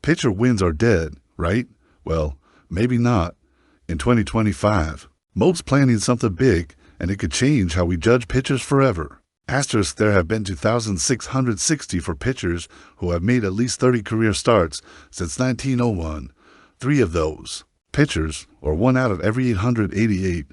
Pitcher wins are dead, right? Well, maybe not. In 2025, MLB's planning something big, and it could change how we judge pitchers forever. Asterisk, there have been 2,660 for pitchers who have made at least 30 career starts since 1901. 3 of those pitchers, or 1 out of every 888,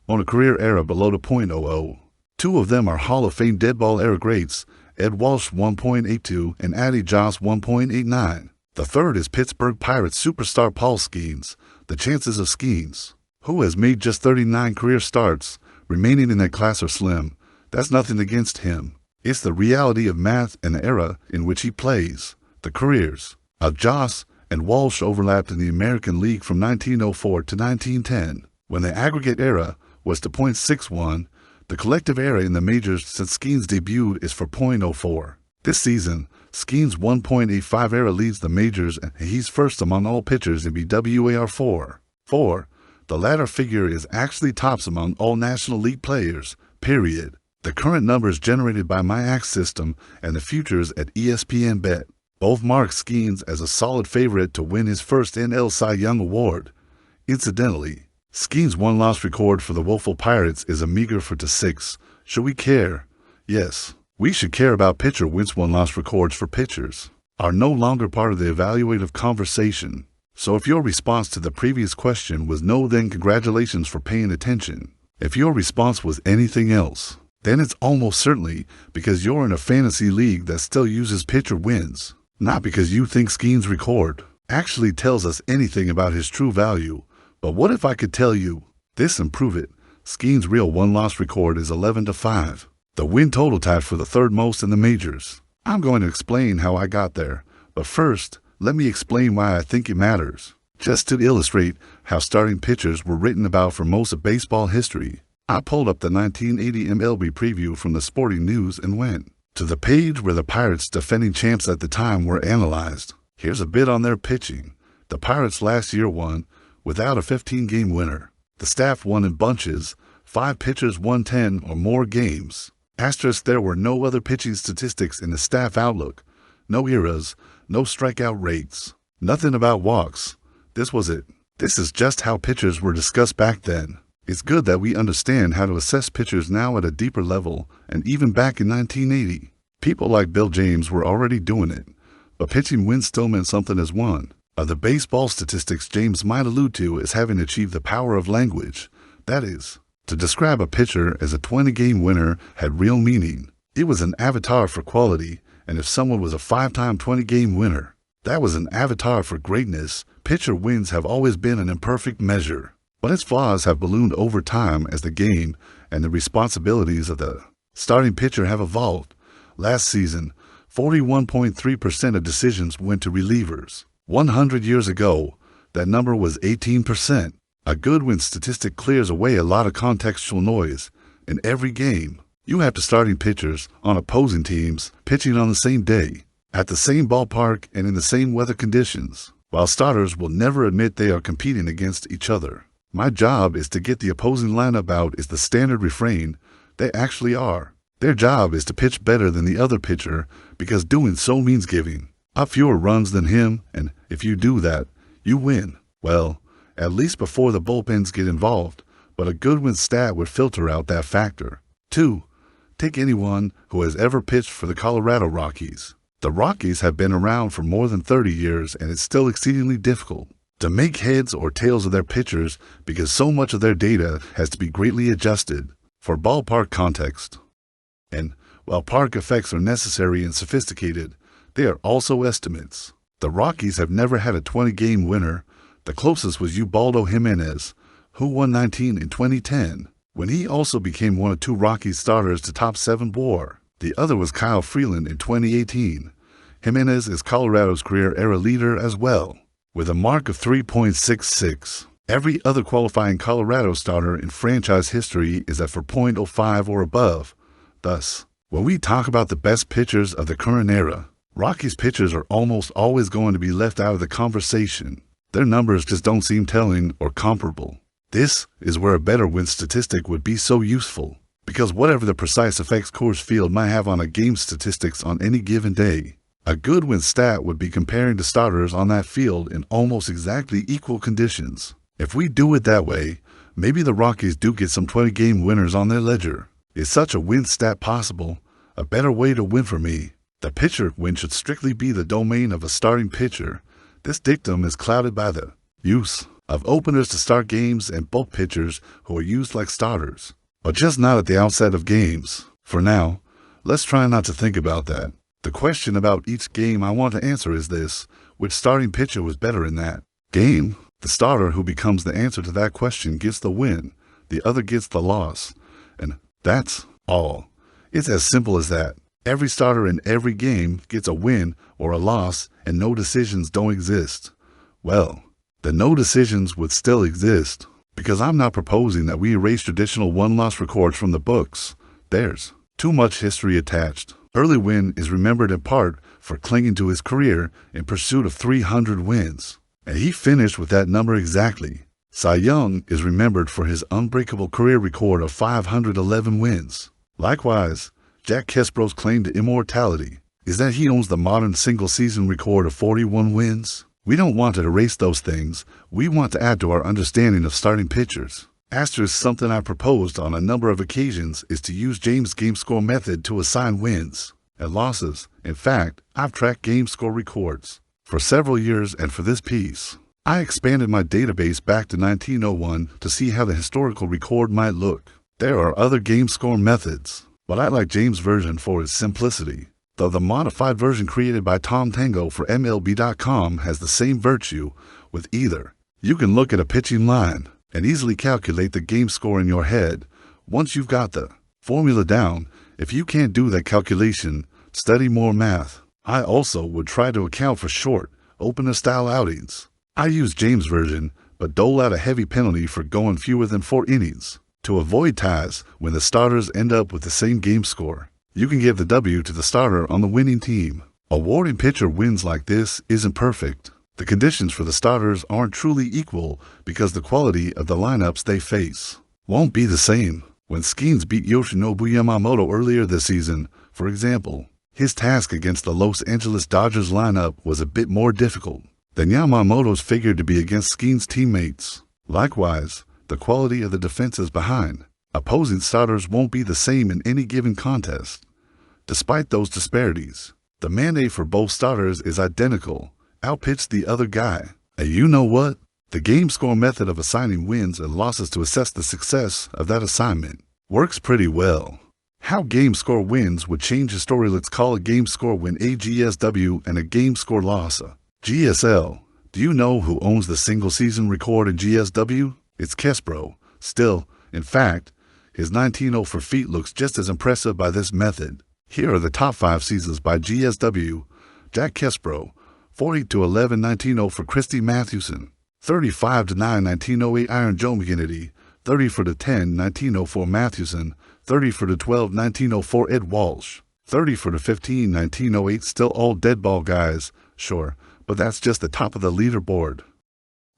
own a career era below the .00. 2 of them are Hall of Fame deadball era greats, Ed Walsh 1.82 and Addie Joss 1.89. The third is Pittsburgh Pirates superstar Paul Skeens. The chances of Skeens, who has made just 39 career starts, remaining in that class are slim. That's nothing against him. It's the reality of math and the era in which he plays. The careers of Joss and Walsh overlapped in the American League from 1904 to 1910, when the aggregate era was to .61. The collective era in the majors since Skeens debuted is for .04. This season, Skeens' 1.85 era leads the majors, and he's first among all pitchers in BWAR 4. The latter figure is actually tops among all National League players, period. The current numbers generated by my Axe system and the futures at ESPN Bet both mark Skeens as a solid favorite to win his first NL Cy Young Award. Incidentally, Skeens' one-loss record for the woeful Pirates is a meager 4-6. Should we care? Yes, we should care about pitcher wins one-loss records for pitchers are no longer part of the evaluative conversation. So if your response to the previous question was no, then congratulations for paying attention. If your response was anything else, then it's almost certainly because you're in a fantasy league that still uses pitcher wins, not because you think Skeens' record actually tells us anything about his true value. But what if I could tell you this and prove it? Skeens' real one-loss record is 11-5. The win total tied for the third most in the majors. I'm going to explain how I got there, but first, let me explain why I think it matters. Just to illustrate how starting pitchers were written about for most of baseball history, I pulled up the 1980 MLB preview from the Sporting News and went to the page where the Pirates, defending champs at the time, were analyzed. Here's a bit on their pitching. The Pirates last year won without a 15-game winner. The staff won in bunches. 5 pitchers won 10 or more games. Asterisk, there were no other pitching statistics in the staff outlook. No eras, no strikeout rates, nothing about walks. This was it. This is just how pitchers were discussed back then. It's good that we understand how to assess pitchers now at a deeper level, and even back in 1980, people like Bill James were already doing it. But pitching wins still meant something as one of the baseball statistics James might allude to as having achieved the power of language. That is, to describe a pitcher as a 20-game winner had real meaning. It was an avatar for quality, and if someone was a 5-time 20-game winner, that was an avatar for greatness. Pitcher wins have always been an imperfect measure, but its flaws have ballooned over time as the game and the responsibilities of the starting pitcher have evolved. Last season, 41.3% of decisions went to relievers. 100 years ago, that number was 18%. A good win statistic clears away a lot of contextual noise. In every game, you have the starting pitchers on opposing teams pitching on the same day, at the same ballpark and in the same weather conditions, while starters will never admit they are competing against each other. My job is to get the opposing lineup out is the standard refrain. They actually are. Their job is to pitch better than the other pitcher because doing so means giving up fewer runs than him, and if you do that, you win. Well, at least before the bullpens get involved, but a good win stat would filter out that factor. 2. Take anyone who has ever pitched for the Colorado Rockies. The Rockies have been around for more than 30 years, and it's still exceedingly difficult to make heads or tails of their pitchers because so much of their data has to be greatly adjusted for ballpark context. And while park effects are necessary and sophisticated, they are also estimates. The Rockies have never had a 20-game winner. The closest was Ubaldo Jimenez, who won 19 in 2010, when he also became one of 2 Rockies starters to top 7 WAR. The other was Kyle Freeland in 2018. Jimenez is Colorado's career-era leader as well, with a mark of 3.66. Every other qualifying Colorado starter in franchise history is at for .05 or above. Thus, when we talk about the best pitchers of the current era, Rockies pitchers are almost always going to be left out of the conversation. Their numbers just don't seem telling or comparable. This is where a better win statistic would be so useful, because whatever the precise effects Coors Field might have on a game's statistics on any given day, A good win stat would be comparing the starters on that field in almost exactly equal conditions. If we do it that way, maybe the Rockies do get some 20-game winners on their ledger. Is such a win stat possible? A better way to win for me. The pitcher win should strictly be the domain of a starting pitcher. This dictum is clouded by the use of openers to start games and bulk pitchers who are used like starters, but just not at the outset of games. For now, let's try not to think about that. The question about each game I want to answer is this: which starting pitcher was better in that game? The starter who becomes the answer to that question gets the win, the other gets the loss, and that's all. It's as simple as that. Every starter in every game gets a win or a loss, and no decisions don't exist. Well, the no decisions would still exist, because I'm not proposing that we erase traditional one-loss records from the books. There's too much history attached. Early Win is remembered in part for clinging to his career in pursuit of 300 wins, and he finished with that number exactly. Cy Young is remembered for his unbreakable career record of 511 wins. Likewise, Jack Kesbro's claim to immortality is that he owns the modern single-season record of 41 wins. We don't want to erase those things. We want to add to our understanding of starting pitchers. Something I proposed on a number of occasions is to use James' game score method to assign wins and losses. In fact, I've tracked game score records for several years, and for this piece, I expanded my database back to 1901 to see how the historical record might look. There are other game score methods, but I like James' version for its simplicity, though the modified version created by Tom Tango for MLB.com has the same virtue with either. You can look at a pitching line and easily calculate the game score in your head. Once you've got the formula down, if you can't do that calculation, study more math. I also would try to account for short, opener-style outings. I use James' version, but dole out a heavy penalty for going fewer than 4 innings to avoid ties when the starters end up with the same game score. You can give the W to the starter on the winning team. Awarding pitcher wins like this isn't perfect. The conditions for the starters aren't truly equal because the quality of the lineups they face won't be the same. When Skeens beat Yoshinobu Yamamoto earlier this season, for example, his task against the Los Angeles Dodgers lineup was a bit more difficult than Yamamoto's figured to be against Skeens' teammates. Likewise, the quality of the defenses behind opposing starters won't be the same in any given contest. Despite those disparities, the mandate for both starters is identical: outpitch the other guy. And you know what? The game score method of assigning wins and losses to assess the success of that assignment works pretty well. How game score wins would change the story. Let's call a game score win a GSW and a game score loss a GSL. Do you know who owns the single season record in GSW? It's Kesbro. Still, in fact, his 19-0 for feet looks just as impressive by this method. Here are the top 5 seasons by GSW. Jack Kesbro, 40-11 19-0 for Christy Mathewson, 35-9 1908 Iron Joe McGinnity, 30-10 19-0 for Mathewson, 30-12 1904 Ed Walsh, 30-15 1908. Still all dead ball guys, sure, but that's just the top of the leaderboard.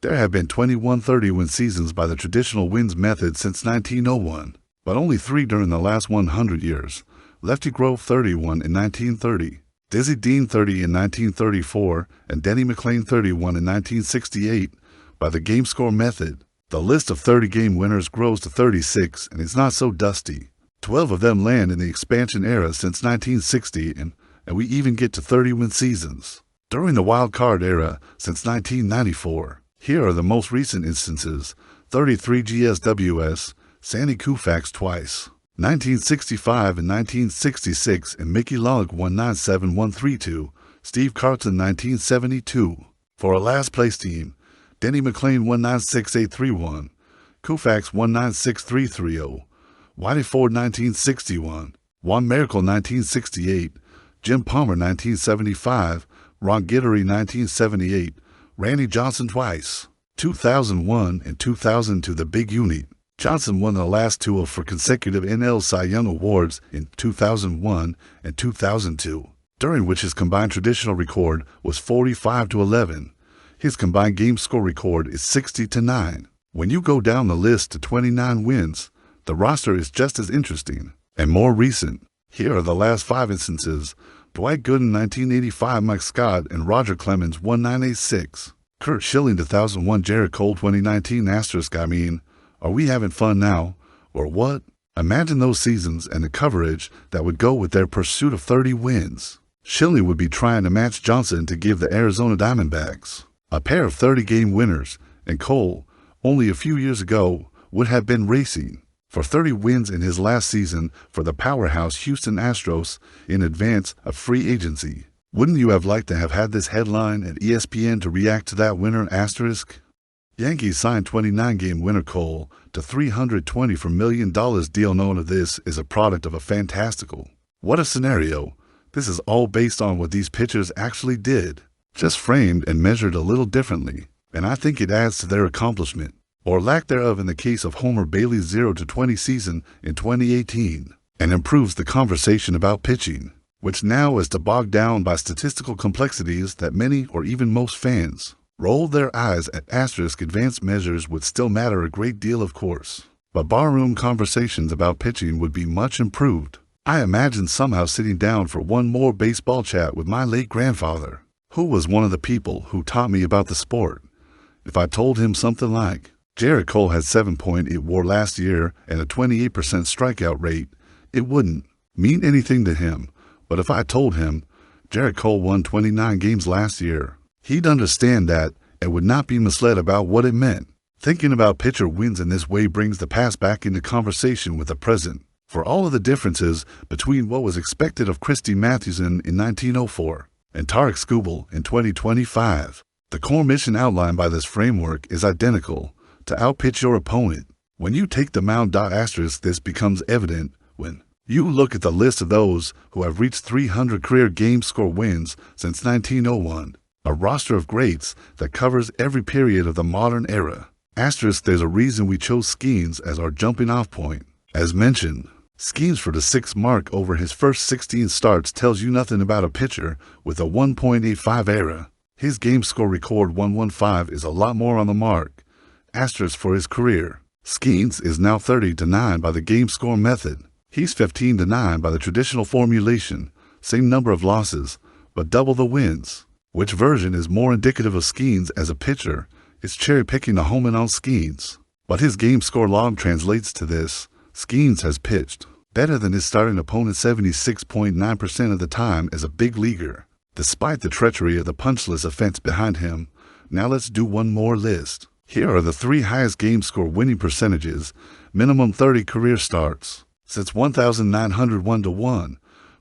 There have been 21 30-win seasons by the traditional wins method since 1901, but only 3 during the last 100 years. Lefty Grove 31 in 1930, Dizzy Dean 30 in 1934, and Denny McLain 31 in 1968 by the game score method. The list of 30-game winners grows to 36, and it's not so dusty. 12 of them land in the expansion era since 1960, and we even get to 30-win seasons during the wild card era since 1994. Here are the most recent instances: 33 GSWS, Sandy Koufax twice, 1965 and 1966, and Mickey Log 197132, Steve Carlton 1972. For a last place team, Denny McLain 196831, Koufax 196330, Whitey Ford 1961, Juan Miracle 1968, Jim Palmer 1975, Ron Guidry 1978, Randy Johnson twice, 2001 and 2002. The Big Unit. Johnson won the last 2 for consecutive NL Cy Young Awards in 2001 and 2002, during which his combined traditional record was 45-11. His combined game score record is 60-9. When you go down the list to 29 wins, the roster is just as interesting and more recent. Here are the last 5 instances Dwight Gooden 1985, Mike Scott and Roger Clemens 1986. Kurt Schilling 2001, Jarrett Cole 2019 asterisk. I mean, are we having fun now, or what? Imagine those seasons and the coverage that would go with their pursuit of 30 wins. Schilling would be trying to match Johnson to give the Arizona Diamondbacks a pair of 30-game winners, and Cole, only a few years ago, would have been racing for 30 wins in his last season for the powerhouse Houston Astros in advance of free agency. Wouldn't you have liked to have had this headline at ESPN to react to that winner asterisk? Yankees signed 29-game winner Cole to $324 million deal. None of this is a product of a fantastical. What a scenario. This is all based on what these pitchers actually did, just framed and measured a little differently, and I think it adds to their accomplishment, or lack thereof in the case of Homer Bailey's 0-20 season in 2018, and improves the conversation about pitching, which now is bogged down by statistical complexities that many or even most fans rolled their eyes at. Asterisk advanced measures would still matter a great deal, of course, but barroom conversations about pitching would be much improved. I imagine somehow sitting down for one more baseball chat with my late grandfather, who was one of the people who taught me about the sport. If I told him something like, Jarrett Cole had 7.8 WAR last year and a 28% strikeout rate, it wouldn't mean anything to him. But if I told him, Jarrett Cole won 29 games last year, he'd understand that and would not be misled about what it meant. Thinking about pitcher wins in this way brings the past back into conversation with the present. For all of the differences between what was expected of Christy Mathewson in 1904 and Tarek Skubal in 2025, the core mission outlined by this framework is identical: to outpitch your opponent. When you take the mound. Asterisk this becomes evident when you look at the list of those who have reached 300 career game score wins since 1901, a roster of greats that covers every period of the modern era. Asterisk there's a reason we chose Skeens as our jumping off point. As mentioned, Skeens for the 6th mark over his first 16 starts tells you nothing about a pitcher with a 1.85 ERA. His game score record 115 is a lot more on the mark. Asterisk for his career. Skeens is now 30-9 by the game score method. He's 15-9 by the traditional formulation. Same number of losses, but double the wins. Which version is more indicative of Skeens as a pitcher? It's cherry-picking the home and on Skeens. But his game score log translates to this: Skeens has pitched better than his starting opponent 76.9% of the time as a big leaguer, despite the treachery of the punchless offense behind him. Now let's do one more list. Here are the 3 highest game score winning percentages, minimum 30 career starts. Since 1901-1,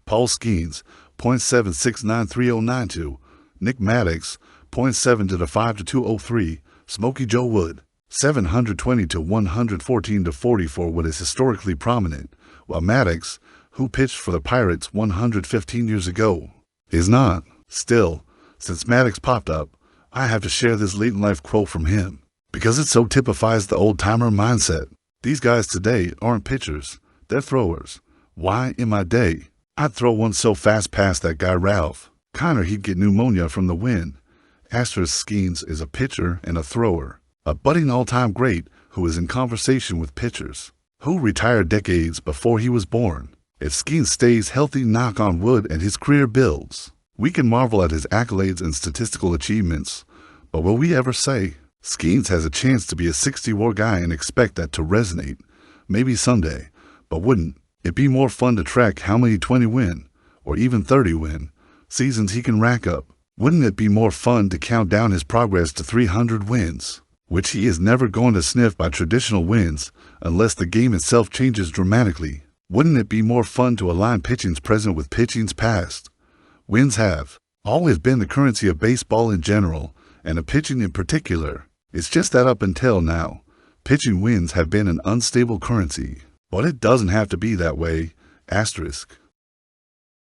Paul Skeens, .7693092, Nick Maddox, .7-5-203, Smokey Joe Wood, 720-114-44. Wood is historically prominent, while Maddox, who pitched for the Pirates 115 years ago, is not. Still, since Maddox popped up, I have to share this late-in-life quote from him, because it so typifies the old-timer mindset. These guys today aren't pitchers, they're throwers. Why, in my day, I'd throw one so fast past that guy Ralph Connor he'd get pneumonia from the wind. Asterisk Skeens is a pitcher and a thrower, a budding all-time great who is in conversation with pitchers who retired decades before he was born. If Skeens stays healthy, knock on wood, and his career builds, we can marvel at his accolades and statistical achievements, but will we ever say, Skeens has a chance to be a 60 WAR guy and expect that to resonate? Maybe someday, but wouldn't it be more fun to track how many 20-win, or even 30-win, seasons he can rack up? Wouldn't it be more fun to count down his progress to 300 wins, which he is never going to sniff by traditional wins unless the game itself changes dramatically? Wouldn't it be more fun to align pitching's present with pitching's past? Wins have always been the currency of baseball in general, and of pitching in particular. It's just that up until now, pitching wins have been an unstable currency. But it doesn't have to be that way. Asterisk.